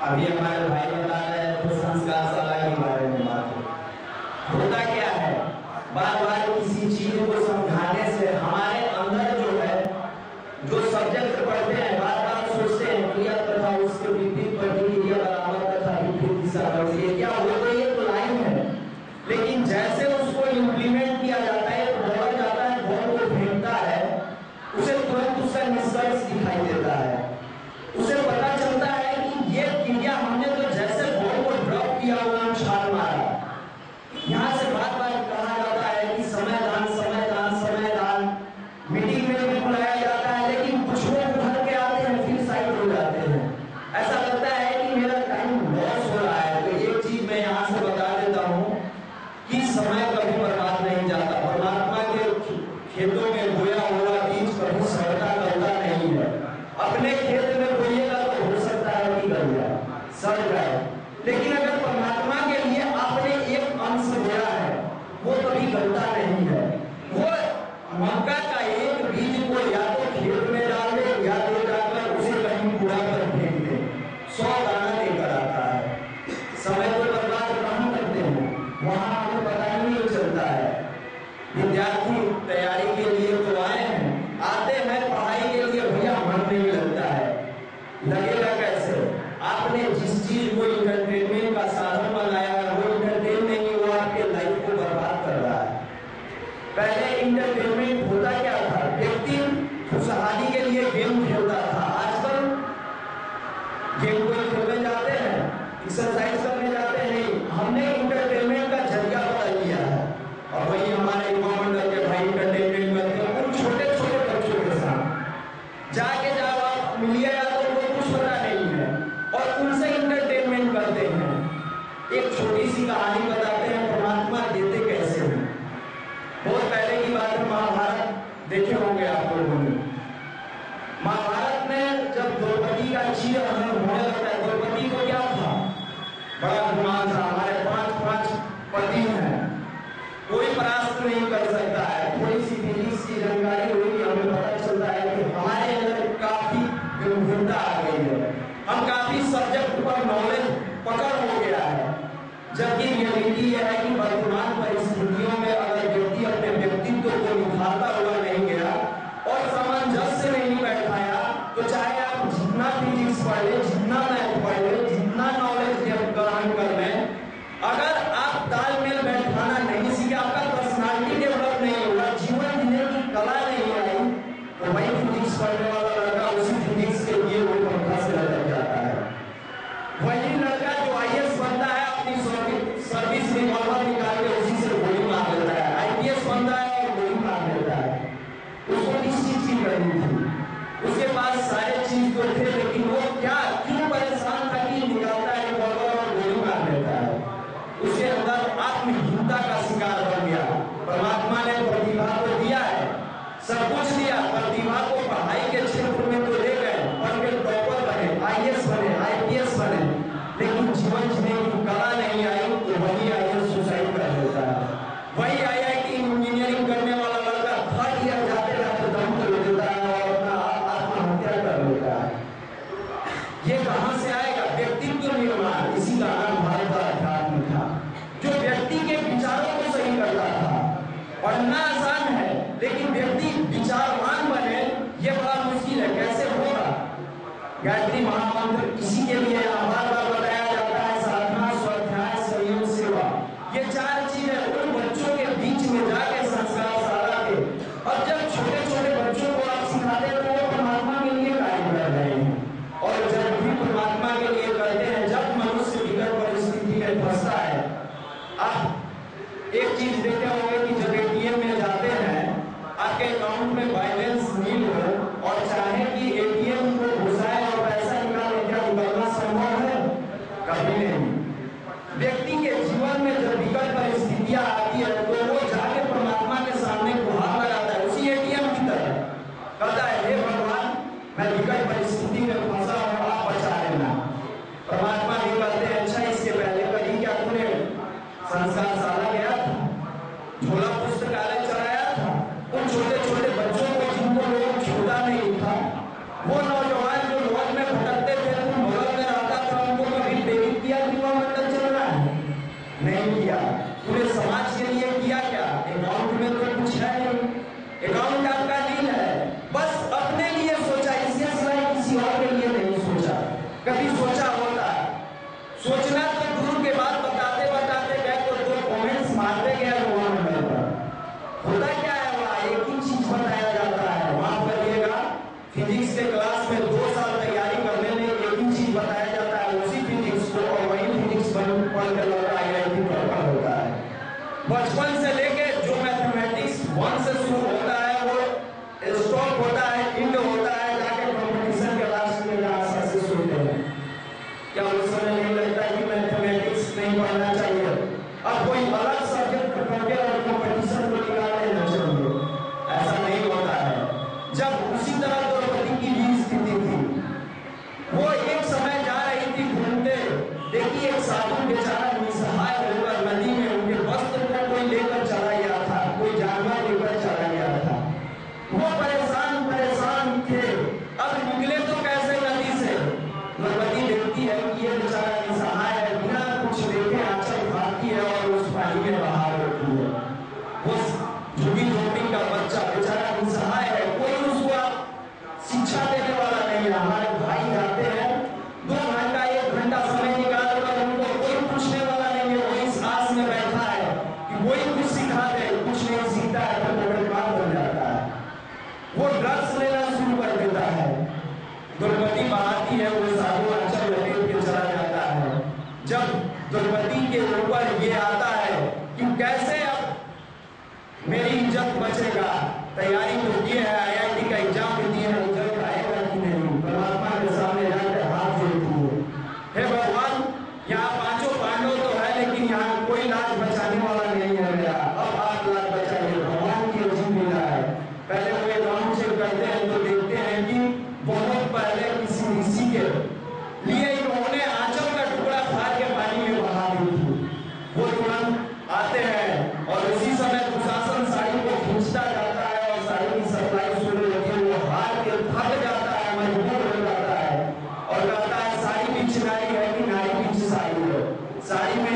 अभी हमारे भाई बता रहे हैं तो संस्कार शाला के बारे में बात होता क्या है, बार बार किसी चीज को समझाने से हमारे अंदर जो है, जो सब्जेक्ट पढ़ते हैं बार बार सोचते हैं क्रिया तथा उसके विपरीत प्रतिक्रिया बराबर तथा विपरीत दिशा बढ़ती है। क्या हो गई है तो लाइन है, लेकिन जैसे उसको इम्प्लीमेंट किया जाता है तो बदल जाता है, बॉल को फेंकता है, उसे तुरंत उसका निष्कर्ष दिखाई देता है। उसे पता चलता है कि ये क्रिया हमने तो जैसे बॉल को ड्रॉप किया हुआ छाल मारा। यहाँ से बार बार कहा जाता है कि समयदान समयदान समयदान, मीटिंग में भी बुलाया जाता है, लेकिन कुछ लोग उधर के आते हैं फिर साइड हो जाते हैं। ऐसा लगता है कि मेरा टाइम लॉस हो रहा है। तो एक चीज मैं यहाँ से बता देता हूँ कि समय कभी बर्बाद नहीं जाता। परमात्मा के खेतों में बोया हुआ बीज कभी सड़ता गलता नहीं है। अपने खेत में बोइएगा तो हो सकता है कि गल जाए, सड़ जाए, लेकिन अगर परमात्मा के लिए आपने एक अंश बोया है वो कभी गलता नहीं है। वो मक्का का एक बीज को या तो खेत में डाल दे या ले जाकर उसे कहीं कूड़ा पर फेंक दे, 100 दाना देकर आता है। समय को बर्बाद कहाँ करते हैं, वहां हमें पता ही नहीं चलता है। विद्यार्थी तैयारी के लिए तो आए हैं, आते हैं पढ़ाई के लिए, भैया मन नहीं लगता है। लगेगा कैसे? आपने जिस चीज को इंटरटेनमेंट का साधन बनाया है वो इंटरटेन नहीं, वो आपके लाइफ को बर्बाद कर रहा है। पहले इंटरटेनमेंट होता क्या था, व्यक्ति खुशहाली के लिए गेम खेलता था। आजकल गेम को खेलने जाते हैं, एक्सरसाइज करने जाते हैं, नहीं, हमने इंटरटेनमेंट का जरिया बदल दिया है। और वही हमारे युवा मंडल के भाई इंटरटेनमेंट करते हैं उन छोटे छोटे बच्चों के साथ जाके जब आप मिलिएगा तो उनको कुछ पता नहीं है और उनसे इंटरटेनमेंट करते हैं। एक छोटी सी कहानी बताते हैं परमात्मा देते कैसे हैं। बहुत पहले की बात है, महाभारत देखे होंगे आप लोगों ने। महाभारत में जब द्रौपदी का चीरहरण होने लगता है, द्रौपदी को क्या था, बड़ा गुमान था, हमारे 5 पति हैं, कोई परास्त नहीं कर सकता है। थोड़ी सी फिजिक्स की जानकारी हुई, हमें पता चलता है कि हमारे अंदर काफी गंभीरता आ गई है, हम काफी सब्जेक्ट पर नॉलेज पकड़ हो गया है। जबकि रियलिटी यह है कि वर्तमान परिस्थितियों में अगर व्यक्ति अपने व्यक्तित्व को निखारता हुआ नहीं गया और सामंजस्य नहीं बैठाया तो चाहे आप जितना फिजिक्स पढ़ ले, जितना मैथ पढ़ ले, जितना नॉलेज ग्रहण कर लें, अगर आप तालमेल बैठाना नहीं सीखे, आपका पर्सनालिटी डेवलप नहीं होगा, जीवन जीने की कला नहीं आई, तो वही फिजिक्स पढ़ने वाला लड़का उसी फिजिक्स के लिए वो पंखा से लटक जाता है। वही लड़का जो आईएएस बनता है अपनी सर्विस रिवॉल्वर निकाल के उसी से गोली मार देता है, आईपीएस बनता है और गोली मार देता है। उसको निश्चित चीज करनी थी, उसके पास सारे चीज तो थे, लेकिन वो क्या क्यों परेशान था कि निकालता है रिवॉल्वर और गोली मार देता है। उसके अंदर आत्महीनता का शिकार बन गया। परमात्मा ने प्रतिभा को दिया है, सब कुछ दिया, प्रतिभा को पढ़ाई के क्षेत्र में तो ले गए, पढ़ के टॉपर बने, आईएएस बने, आईपीएस बने, नहीं किया। पूरे समाज के लिए किया क्या? अकाउंट में तो कुछ है नहीं, अकाउंट आपका नहीं है, बस अपने लिए सोचा, इसके सिवाय किसी और के लिए नहीं सोचा। कभी सोचा होता? सोचना तो दूर के बाद बताते बताते गए तो 2 कमेंट्स मारते गए वहां पर। होता क्या है वहां? एक ही चीज बताया जाता है। वहां पढ़िएगा, फिजिक्स के क्लास में 2 साल तैयारी करने में एक ही चीज बताया जाता है, उसी फिजिक्स को, और वही फिजिक्स पढ़ कर लौटा IIT टॉपर होता है। बचपन से लेके जो मैथमेटिक्स 1 से शुरू होता है वो स्टॉप होता है, इंड होता है, जाके कॉम्पिटिशन के लास्ट में जहां सक्सेस होते हैं। क्या उस समय नहीं लगता कि मैथमेटिक्स नहीं पढ़ना चाहिए, अब कोई अलग सब्जेक्ट पढ़ के और कॉम्पिटिशन को निकाल लेना चाहिए? ऐसा नहीं होता है। जब उसी तरह द्रौपदी की भी स्थिति थी, वो एक समय जा रही थी घूमते, देखिए एक साधु बेचारा निसहाय होकर नदी में उनके वस्त्र को कोई लेकर चला गया था, कोई जानवर लेकर चला गया था। वो परेशान परेशान थे, अब निकले तो कैसे नदी से? द्रौपदी देखती है कि ये बेचारा निसहाय है, बिना कुछ देखे आंचल फाड़ती है और उस पानी में बहा देती है। वो झुगी झोपड़ी का बच्चा बेचारा निसहाय है, कोई उसको शिक्षा देने वाला नहीं है। हमारे भाई जाते हैं 2 घंटा 1 घंटा समय निकाल कर, उनको कोई पूछने वाला नहीं है, वो इस आस में बैठा है कि कोई कुछ सिखा दे, कुछ नहीं सीखता है तो बेकार बन जाता है। वो ड्रग्स लेना शुरू कर देता है। द्रौपदी बहाती है, वो साधु आंचल लपेट के चला जाता है। जब द्रौपदी के ऊपर ये आता है कि कैसे अब मेरी इज्जत बचेगा, तैयारी तो की है, IIT का एग्जाम भी दिए हैं, रिजल्ट आएगा कि नहीं, परमात्मा के सामने जाकर हाथ जोड़ती है, हे भगवान यहाँ 5 पांडव तो है लेकिन यहाँ कोई लाज बचाने वाला नहीं है मेरा, अब आप लाज बचाइए। भगवान की अजीब लीला है। पहले वो अकाउंट चेक करते हैं तो देखते हैं कि बहुत पहले किसी ऋषि के लिए इन्होंने आंचल का टुकड़ा फाड़ के पानी में बहा दी थी। वो तुरंत आते हैं और उसी समय दुशासन साड़ी को खींचता जाता है और साड़ी की सप्लाई शुरू होती है। वो हार के थक जाता है, मजबूर हो जाता है और कहता है साड़ी बीच नारी है कि नारी बीच साड़ी है। साड़ी में